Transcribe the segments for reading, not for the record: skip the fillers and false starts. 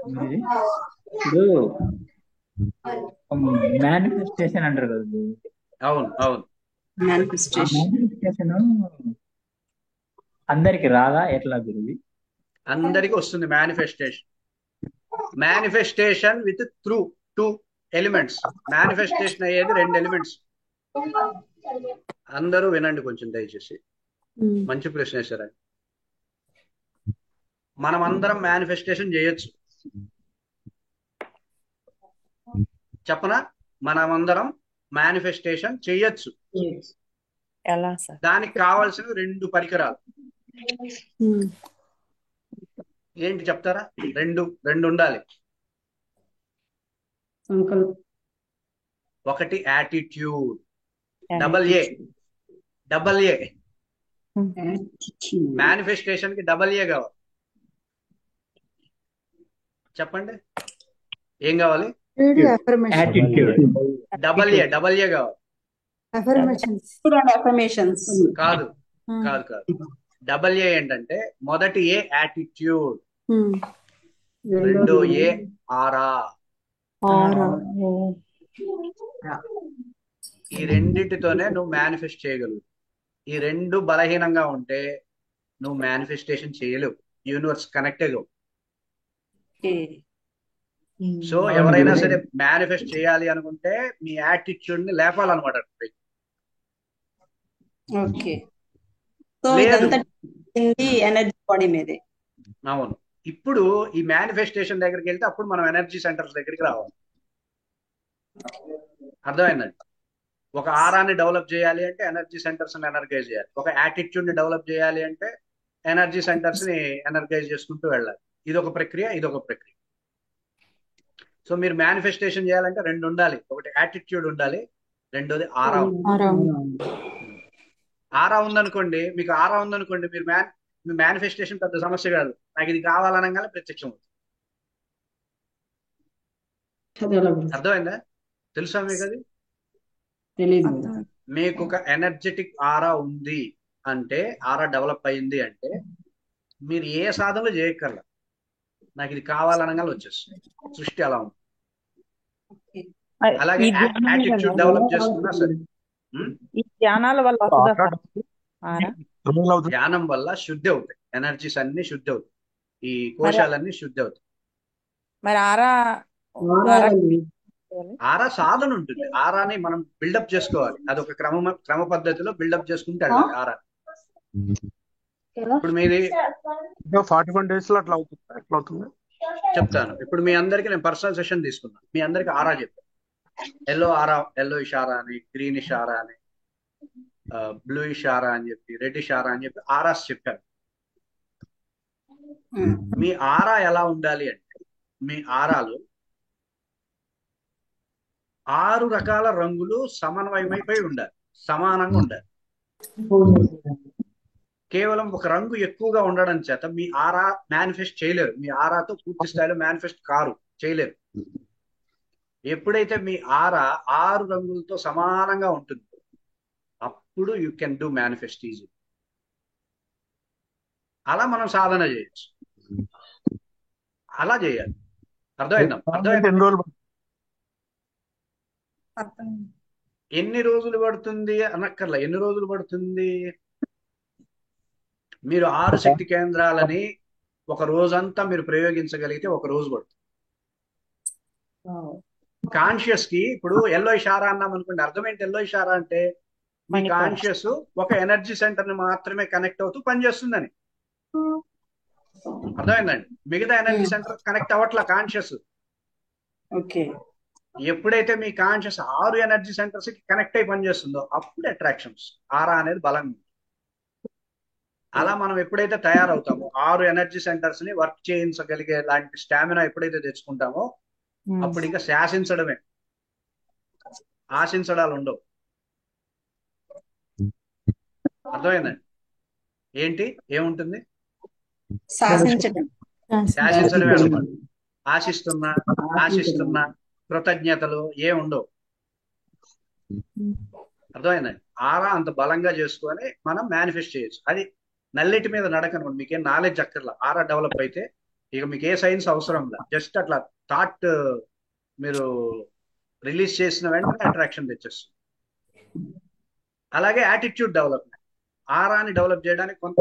ఇది ఇప్పుడు మేనిఫెస్టేషన్ అంటారు కదా ఇది. అవును అవును. ఆ మేనిఫెస్టేషన్. మేనిఫెస్టేషన్ అందరికి రాదా ఎట్లా గురువి? అందరికి వస్తుంది manifestation. Manifestation with through two elements. Manifestation అయ్యేది రెండు ఎలిమెంట్స్. అందరూ వినండి కొంచెం దయచేసి. మంచి ప్రశ్న వేశారు. మనం అందరం మేనిఫెస్టేషన్ చేయొచ్చు. చెప్పనా? మనమందరం మేనిఫెస్టేషన్ చేయొచ్చు. ఎలా సార్? దానికి కావాల్సిన రెండు పరికరాలు ఏంటి చెప్తారా? రెండు రెండు ఉండాలి. సంకల్ప ఒకటి యాటిట్యూడ్, డబల్ ఏ. మేనిఫెస్టేషన్ కి డబల్ ఏ కావాలి. చెప్పండి ఏం కావాలి? యాటిట్యూడ్. డబల్ ఏ కావాలి. అఫర్మేషన్స్. కాదు కాదు కాదు. డబల్ ఏ ఏంటంటే మొదటి ఏ యాటిట్యూడ్, రెండో ఏ ఆరా. ఈ రెండిటితోనే నువ్వు మేనిఫెస్ట్ చేయగలవు. ఈ రెండు బలహీనంగా ఉంటే నువ్వు మేనిఫెస్టేషన్ చేయలేవు. Universe connect అయ్యవు. సో ఎవరైనా సరే మేనిఫెస్ట్ చేయాలి అనుకుంటే మీ యాటిట్యూడ్ ని లేపాలన్నమాట. ఓకే. సో లేదు. ఇదంతా ఎనర్జీ బాడీ మీదే. అవును. ఇప్పుడు ఈ మేనిఫెస్టేషన్ దగ్గరికి వెళ్తే అప్పుడు మనం ఎనర్జీ సెంటర్స్ దగ్గరికి రావాలి. అర్థమైందండి? ఒక ఆరాన్ని డెవలప్ చేయాలి అంటే ఎనర్జీ సెంటర్స్ ని ఎనర్గైజ్ చేయాలి. ఒక యాటిట్యూడ్ ని డెవలప్ చేయాలి అంటే ఎనర్జీ సెంటర్స్ ని ఎనర్గైజ్ చేసుకుంటూ వెళ్ళాలి. ఇదొక ప్రక్రియ, ఇదొక ప్రక్రియ. సో మీరు మేనిఫెస్టేషన్ చేయాలంటే రెండు ఉండాలి. ఒకటి యాటిట్యూడ్ ఉండాలి, రెండోది ఆరా. ఆరా ఉందనుకోండి, మీకు ఆరా ఉందనుకోండి, మీ మేనిఫెస్టేషన్ పెద్ద సమస్య కాదు. నాకు ఇది కావాలనగానే ప్రత్యక్షం అవుతుంది. అర్థమైందా? తెలుసా మీకు అది? తెలీదు. మీకు ఒక ఎనర్జెటిక్ ఆరా ఉంది అంటే, ఆరా డెవలప్ అయింది అంటే మీరు ఏ సాధనలు చేయక్కర్లా, నాకు ఇది కావాలనగానే వచ్చేస్తుంది. సృష్టి అలా ఉంది. అలాగే యాటిట్యూడ్ డెవలప్ చేసుకున్నా సరే. ఈ ధ్యానాల వల్ల వస్తుందా సార్ ఆరా? ధ్యానం వల్ల శుద్ధి అవుతాయి. ఎనర్జీస్ అన్ని శుద్ధి అవుతాయి. ఈ కోశాలన్నీ శుద్ధి అవుతాయి. మరి ఆరా ఆరా సాధన ఉంటుంది. ఆరాని మనం బిల్డప్ చేసుకోవాలి. అదొక క్రమ పద్ధతిలో బిల్డప్ చేసుకుంటే వెళ్ళాలి ఆరా. ఇప్పుడు మీది 41 days లో అట్లా అవుతుంది. చెప్తాను. ఇప్పుడు మీ అందరికి నేను పర్సనల్ సెషన్ తీసుకున్నాను. మీ అందరికి ఆరా చెప్పాను. ఎల్లో ఆరా, ఎల్లో ఇషారా అని, గ్రీన్ ఇషారా అని, బ్లూ ఇషారా అని చెప్పి, రెడ్ ఇషారా అని చెప్పి ఆరాస్ చెప్పాను. మీ ఆరా ఎలా ఉండాలి అంటే, మీ ఆరాలు 6 రకాల రంగులు సమన్వయమైపోయి ఉండాలి, సమానంగా ఉండాలి. కేవలం ఒక రంగు ఎక్కువగా ఉండడం చేత మీ ఆరా మేనిఫెస్ట్ చేయలేరు. మీ ఆరాతో పూర్తి స్థాయిలో మేనిఫెస్ట్ చేయలేరు. ఎప్పుడైతే మీ ఆరా 6 రంగులతో సమానంగా ఉంటుంది, అప్పుడు you can do manifest easy. అలా మనం సాధన చేయొచ్చు. అలా చేయాలి. అర్థమైందా? ఎన్ని రోజులు పడుతుంది అనక్కర్లా. ఎన్ని రోజులు పడుతుంది? మీరు 6 శక్తి కేంద్రాలని ఒక రోజంతా మీరు ప్రయోగించగలిగితే ఒక రోజు పడుతుంది. కాన్షియస్ కి ఇప్పుడు ఎల్లో ఇషారా అన్నాం అనుకోండి. అర్థం ఏంటి? ఎల్లో ఇషారా అంటే మీ కాన్షియస్ ఒక ఎనర్జీ సెంటర్ ని మాత్రమే కనెక్ట్ అవుతూ పనిచేస్తుందని. అర్థమైందండి? మిగతా ఎనర్జీ సెంటర్ కనెక్ట్ అవ్వట్లా కాన్షియస్. ఓకే. ఎప్పుడైతే మీ కాన్షియస్ 6 ఎనర్జీ సెంటర్స్ కి కనెక్ట్ అయి పనిచేస్తుందో అప్పుడు అట్రాక్షన్స్, ఆరా అనేది బలంగా. అలా మనం ఎప్పుడైతే తయారవుతామో, 6 ఎనర్జీ సెంటర్స్ ని వర్క్ చేయించగలిగే లాంటి స్టామినా ఎప్పుడైతే తెచ్చుకుంటామో అప్పుడు ఇంకా శాసించడమే, ఆశించడాలు ఉండవు. అర్థమైందండి? ఏంటి ఏముంటుంది? శాసించడమే అనమాట. ఆశిస్తున్నా కృతజ్ఞతలు ఉండవు. అర్థమైందండి? ఆరా అంత బలంగా చేసుకొని మనం మేనిఫెస్ట్ చేయొచ్చు. అది నల్లిటి మీద నడక అనుకోండి. మీకేం నాలెడ్జ్ అక్కర్లా. ఆరా డెవలప్ అయితే ఇక మీకు ఏ సైన్స్ అవసరం లేదు, జస్ట్ అట్లా థాట్ మీరు రిలీజ్ చేసిన వెంటనే అట్రాక్షన్ తెచ్చేస్తుంది. అలాగే యాటిట్యూడ్ డెవలప్మెంట్, ఆరాని డెవలప్ చేయడానికి కొంత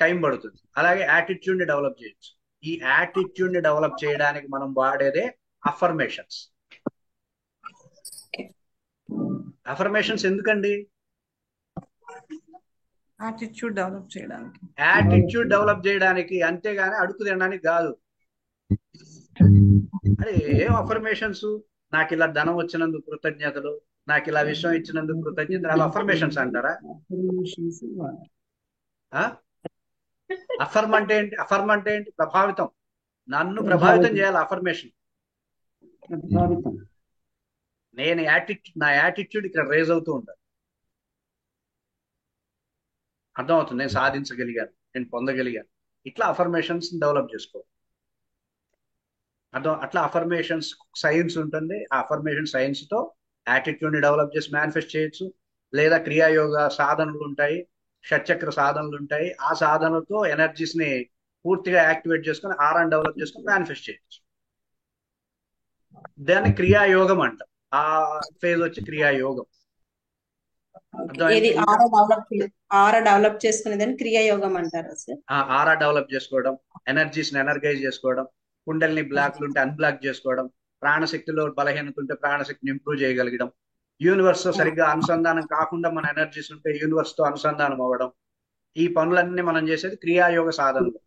టైం పడుతుంది. అలాగే యాటిట్యూడ్ ని డెవలప్ చేయొచ్చు. ఈ యాటిట్యూడ్ ని డెవలప్ చేయడానికి మనం వాడేదే అఫర్మేషన్స్. అఫర్మేషన్స్ ఎందుకండి? యాటిట్యూడ్ డెవలప్ చేయడానికి. యాటిట్యూడ్ డెవలప్ చేయడానికి, అంతేగాని అడుగు తినడానికి కాదు. అరే ఏం అఫర్మేషన్స్, నాకు ఇలా ధనం వచ్చినందుకు కృతజ్ఞతలు, నాకు ఇలా విషయం ఇచ్చినందుకు కృతజ్ఞతలు, అవి అఫర్మేషన్స్ అంటారా? అఫర్మ్ అంటే ఏంటి? అఫర్మ్ అంటే ఏంటి? ప్రభావితం, నన్ను ప్రభావితం చేయాలి అఫర్మేషన్. ప్రభావితం. నేను నా యాటిట్యూడ్ ఇక్కడ రేజ్ అవుతూ ఉంటాను. అర్థమవుతుంది, నేను సాధించగలిగాను, నేను పొందగలిగాను. ఇట్లా అఫర్మేషన్స్ డెవలప్ చేసుకోవాలి. అట్లా అఫర్మేషన్స్ సైన్స్ ఉంటుంది. ఆ అఫర్మేషన్ సైన్స్ తో యాటిట్యూడ్ ని డెవలప్ చేసి మేనిఫెస్ట్ చేయొచ్చు. లేదా క్రియాయోగ సాధనలు ఉంటాయి, షట్చక్ర సాధనలు ఉంటాయి. ఆ సాధనలతో ఎనర్జీస్ ని పూర్తిగా యాక్టివేట్ చేసుకొని ఆరాన్ని డెవలప్ చేసుకొని మేనిఫెస్ట్ చేయొచ్చు. దాన్ని క్రియాయోగం అంటాం. ఆ ఫేజ్ వచ్చి క్రియాయోగం. ఏది ఆరా డెవలప్ చేసుకునేదాన్ని క్రియాయోగం అంటారా సార్? ఆరా డెవలప్ చేసుకోవడం, ఎనర్జీస్ ని ఎనర్గైజ్ చేసుకోవడం, కుండల్ని బ్లాక్లు ఉంటే అన్బ్లాక్ చేసుకోవడం, ప్రాణశక్తిలో బలహీనత ఉంటే ప్రాణశక్తిని ఇంప్రూవ్ చేయగలగడం, యూనివర్స్ తో సరిగ్గా అనుసంధానం కాకుండా మన ఎనర్జీస్ ఉంటే యూనివర్స్ తో అనుసంధానం అవ్వడం. ఈ పనులన్నీ మనం చేసేది క్రియాయోగ సాధనలు.